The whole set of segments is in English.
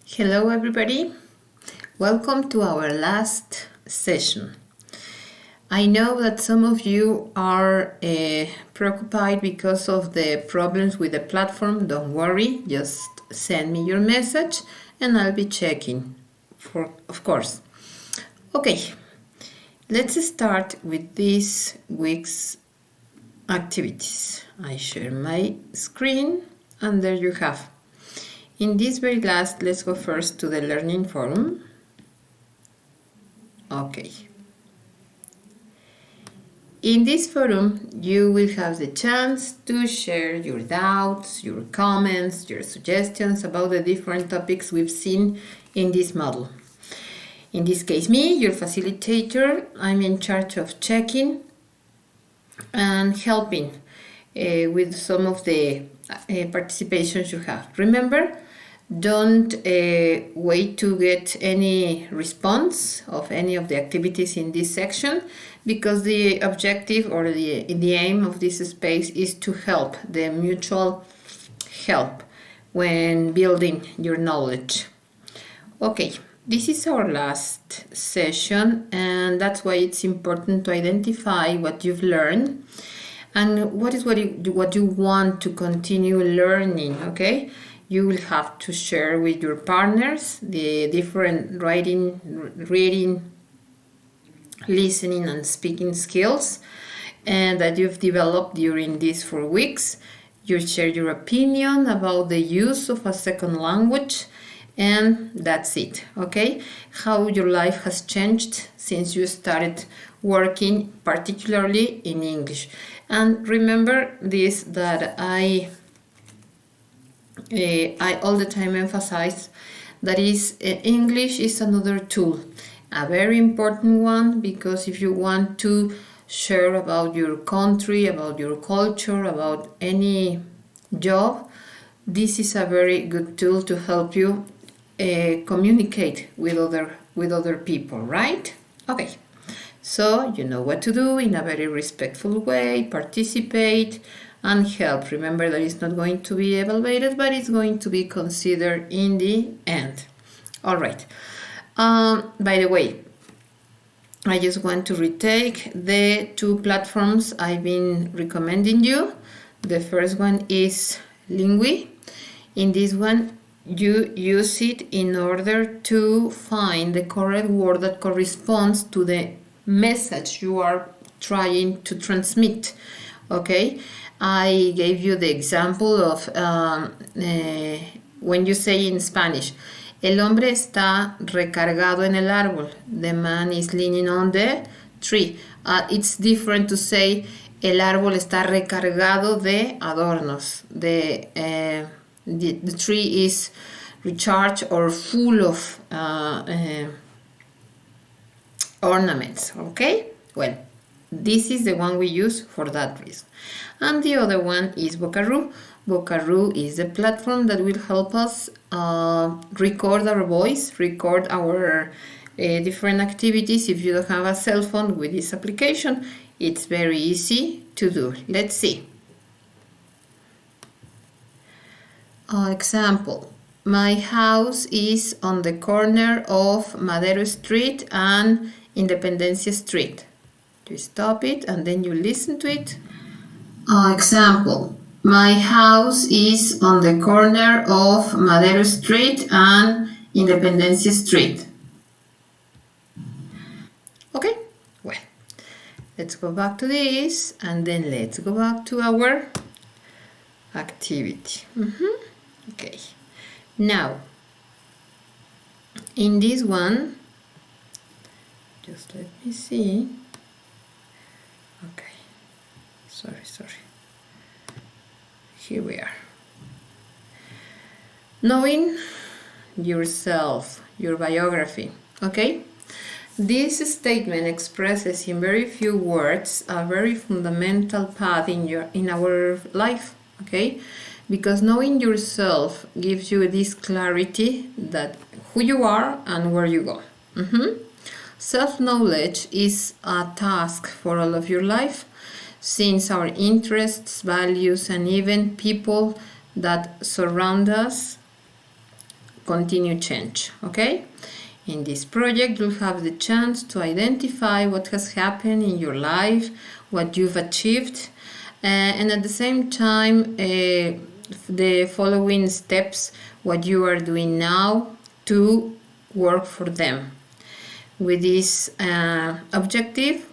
Hello everybody, welcome to our last session. I know that some of you are preoccupied because of the problems with the platform. Don't worry, just send me your message and I'll be checking, of course. Okay, let's start with this week's activities. I share my screen and there you have. In this very last, let's go first to the learning forum. Okay. In this forum, you will have the chance to share your doubts, your comments, your suggestions about the different topics we've seen in this module. In this case, me, your facilitator, I'm in charge of checking and helping with some of the participations you have. Remember, don't wait to get any response of any of the activities in this section, because the objective or the aim of this space is to help, the mutual help when building your knowledge. Okay, this is our last session, and that's why it's important to identify what you've learned and what you want to continue learning. Okay, you will have to share with your partners the different writing, reading, listening and speaking skills and that you've developed during these 4 weeks. You share your opinion about the use of a second language, and that's it. Okay, how your life has changed since you started working particularly in English. And remember this, that I all the time emphasize that English is another tool, a very important one, because if you want to share about your country, about your culture, about any job, this is a very good tool to help you communicate with other people, right? Okay, so you know what to do in a very respectful way. Participate and help. Remember that it's not going to be evaluated, but it's going to be considered in the end. All right. By the way, I just want to retake the 2 platforms I've been recommending you. The first one is Lingui. In this one, you use it in order to find the correct word that corresponds to the message you are trying to transmit. Okay, I gave you the example of when you say in Spanish, el hombre está recargado en el árbol. The man is leaning on the tree. It's different to say el árbol está recargado de adornos. The tree is recharged or full of ornaments. Okay, well, this is the one we use for that reason. And the other one is Vocaroo. Vocaroo is the platform that will help us record our voice, record our different activities. If you don't have a cell phone with this application, it's very easy to do. Let's see. Example. My house is on the corner of Madero Street and Independencia Street. You stop it and then you listen to it. Example. My house is on the corner of Madero Street and Independencia Street. Okay, well, let's go back to this and then let's go back to our activity. Okay, now in this one, just let me see. Okay, sorry. Here we are. Knowing yourself, your biography. Okay, this statement expresses in very few words a very fundamental path in our life. Okay, because knowing yourself gives you this clarity that who you are and where you go. Self-knowledge is a task for all of your life, since our interests, values, and even people that surround us continue change, okay? In this project, you'll have the chance to identify what has happened in your life, what you've achieved, and at the same time, the following steps, what you are doing now to work for them. With this objective,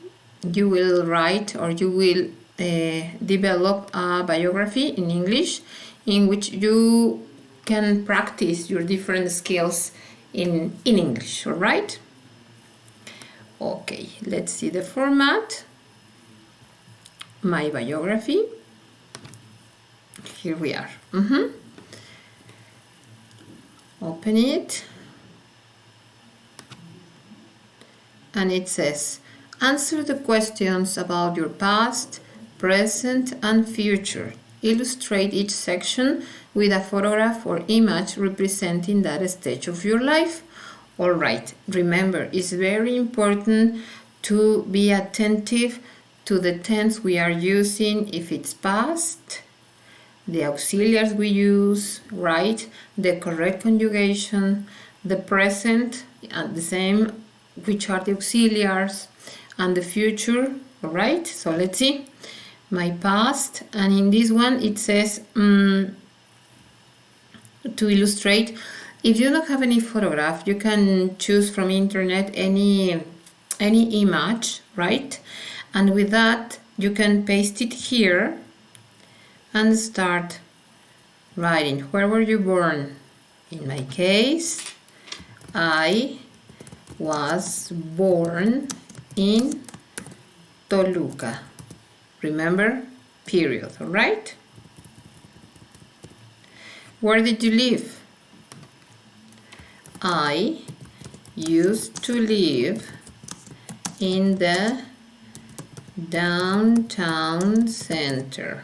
you will write or you will develop a biography in English in which you can practice your different skills in English, all right? Okay, let's see the format. My biography. Here we are. Open it. And it says, answer the questions about your past, present, and future. Illustrate each section with a photograph or image representing that stage of your life. All right, remember, it's very important to be attentive to the tense we are using, if it's past, the auxiliaries we use, right? The correct conjugation, the present, and the same, which are the auxiliaries, and the future, all right? So let's see. My past, and in this one it says to illustrate. If you don't have any photograph, you can choose from internet any image, right? And with that you can paste it here and start writing. Where were you born? In my case, I was born in Toluca. Remember, period, all right? Where did you live? I used to live in the downtown center.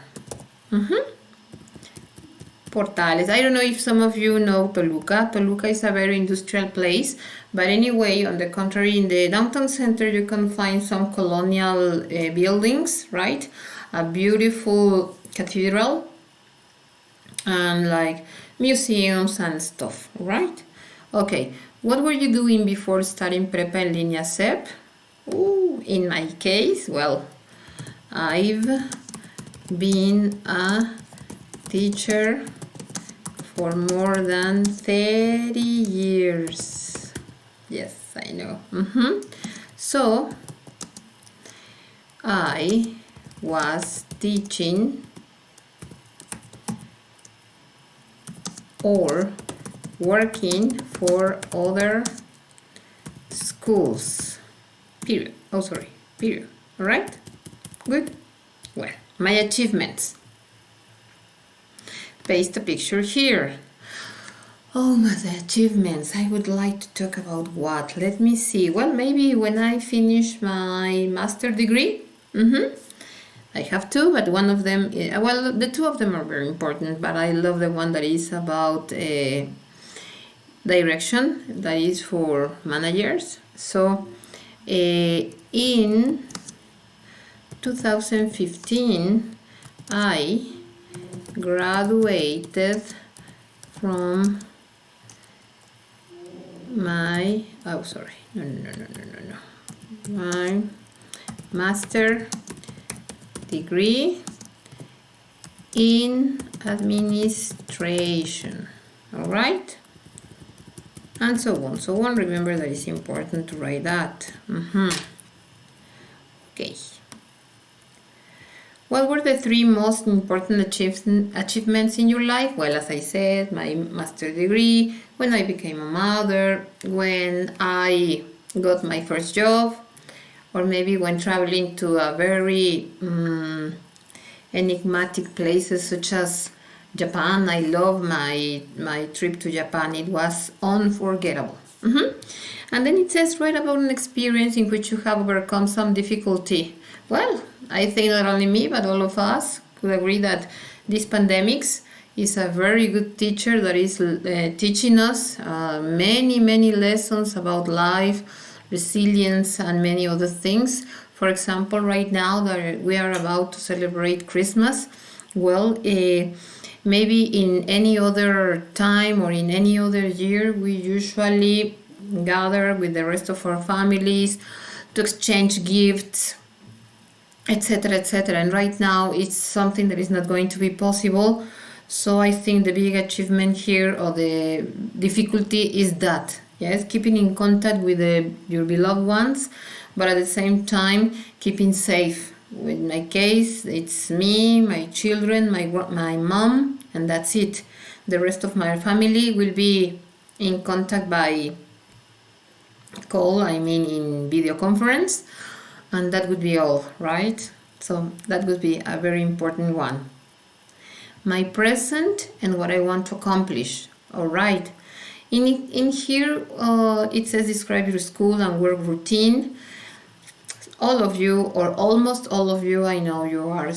Portales. I don't know if some of you know Toluca. Toluca is a very industrial place, but anyway, on the contrary, in the downtown center you can find some colonial buildings, right? A beautiful cathedral and like museums and stuff, right? Okay, what were you doing before starting Prepa en Línea CEP? In my case, well, I've been a teacher for more than 30 years. Yes, I know. So, I was teaching or working for other schools. Period. Oh, sorry. Period. All right? Good? Well, my achievements. Paste a picture here. Oh, my achievements. I would like to talk about what? Let me see. Well, maybe when I finish my master's degree. I have two, but one of them, well, the two of them are very important, but I love the one that is about direction, that is for managers. So, in 2015, I graduated from my my master degree in administration. All right, and so on. Remember that it's important to write that. Okay. What were the three most important achievements in your life? Well, as I said, my master's degree, when I became a mother, when I got my first job, or maybe when traveling to a very enigmatic places such as Japan. I love my trip to Japan. It was unforgettable. And then it says, write about an experience in which you have overcome some difficulty. Well, I think not only me, but all of us could agree that this pandemic is a very good teacher that is teaching us many lessons about life, resilience, and many other things. For example, right now that we are about to celebrate Christmas, well, Maybe in any other time or in any other year, we usually gather with the rest of our families to exchange gifts, etc., etc. And right now it's something that is not going to be possible. So I think the big achievement here, or the difficulty, is that, yes, keeping in contact with your beloved ones, but at the same time keeping safe. In my case, it's me, my children, my mom, and that's it. The rest of my family will be in contact by call, I mean in video conference, and that would be all, right? So that would be a very important one. My present and what I want to accomplish. All right. In here, it says describe your school and work routine. All of you, or almost all of you, I know you are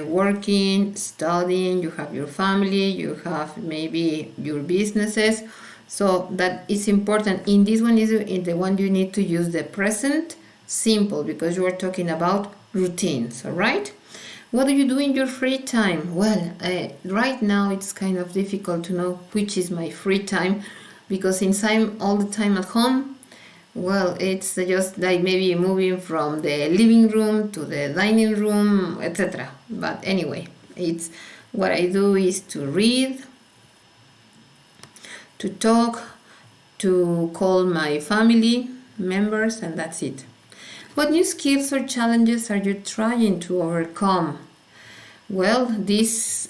working, studying, you have your family, you have maybe your businesses. So that is important. In this one is in the one you need to use the present simple, because you are talking about routines, all right? What do you do in your free time? Well, right now it's kind of difficult to know which is my free time, because since I'm all the time at home, well, it's just like maybe moving from the living room to the dining room, etc. But anyway, it's what I do is to read, to talk, to call my family members, and that's it. What new skills or challenges are you trying to overcome? Well, this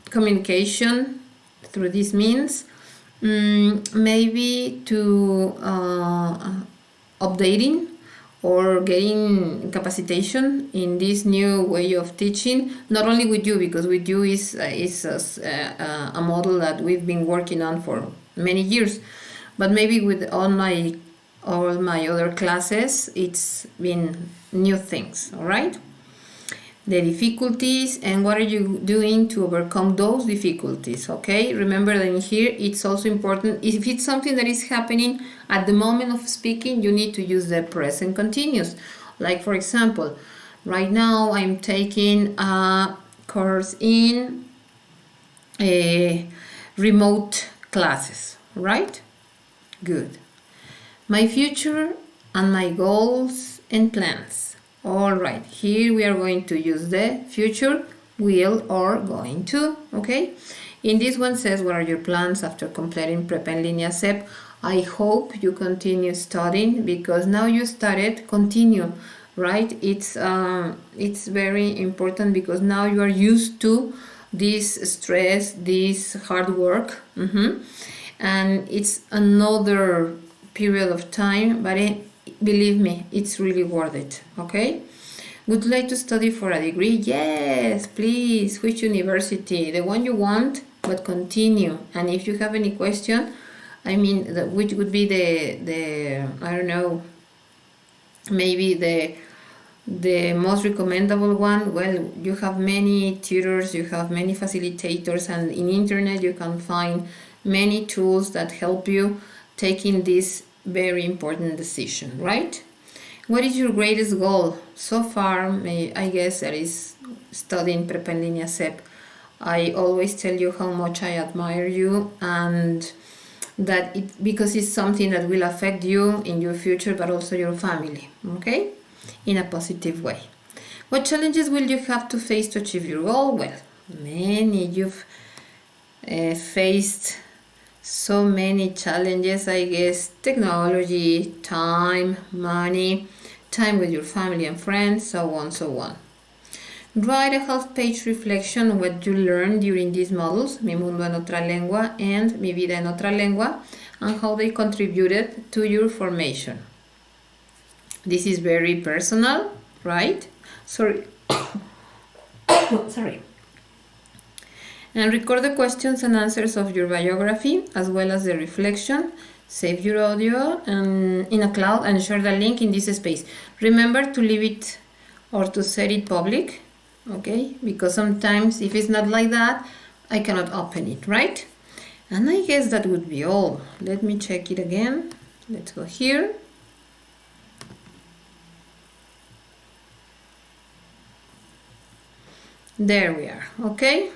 communication through these means, maybe to updating or getting capacitation in this new way of teaching, not only with you, because with you is a model that we've been working on for many years, but maybe with all my other classes, it's been new things, all right? The difficulties and what are you doing to overcome those difficulties, okay? Remember that in here, it's also important, if it's something that is happening at the moment of speaking, you need to use the present continuous. Like, for example, right now I'm taking a course in remote classes, right? Good. My future and my goals and plans. All right, here we are going to use the future, will, or going to, okay? In this one says, what are your plans after completing Prep en Línea SEP? I hope you continue studying, because now you started, continue, right? It's very important, because now you are used to this stress, this hard work, and it's another period of time, but believe me, it's really worth it, okay? Would you like to study for a degree? Yes, please. Which university? The one you want, but continue. And if you have any question, I mean, which would be the I don't know, maybe the most recommendable one? Well, you have many tutors, you have many facilitators, and in internet you can find many tools that help you taking this very important decision, right? What is your greatest goal? So far, I guess that is studying Prep en Línea SEP. I always tell you how much I admire you, and that because it's something that will affect you in your future, but also your family, okay? In a positive way. What challenges will you have to face to achieve your goal? Well, many. You've faced so many challenges, I guess. Technology, time, money, time with your family and friends, so on, so on. Write a half-page reflection on what you learned during these modules, Mi Mundo en Otra Lengua and Mi Vida en Otra Lengua, and how they contributed to your formation. This is very personal, right? Sorry. Sorry. And record the questions and answers of your biography, as well as the reflection. Save your audio in a cloud and share the link in this space. Remember to leave it or to set it public, okay? Because sometimes if it's not like that, I cannot open it, right? And I guess that would be all. Let me check it again. Let's go here. There we are, okay?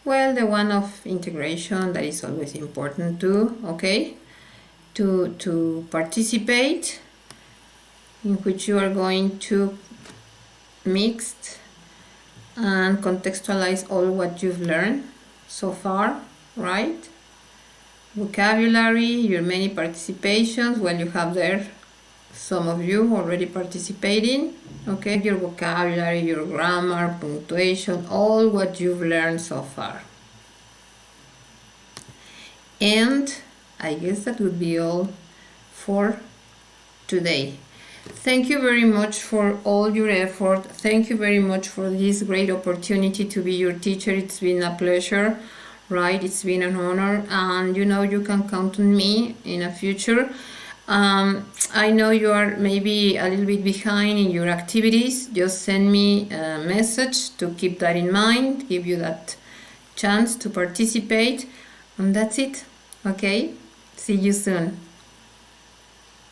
Well, the one of integration, that is always important too, okay? To participate, in which you are going to mix and contextualize all what you've learned so far, right? Vocabulary, your many participations, well, you have there some of you already participating, okay? Your vocabulary, your grammar, punctuation, all what you've learned so far. And I guess that would be all for today. Thank you very much for all your effort. Thank you very much for this great opportunity to be your teacher. It's been a pleasure, right? It's been an honor, and you know you can count on me in the future. I know you are maybe a little bit behind in your activities. Just send me a message to keep that in mind, give you that chance to participate, and that's it. Okay? See you soon.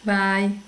Bye.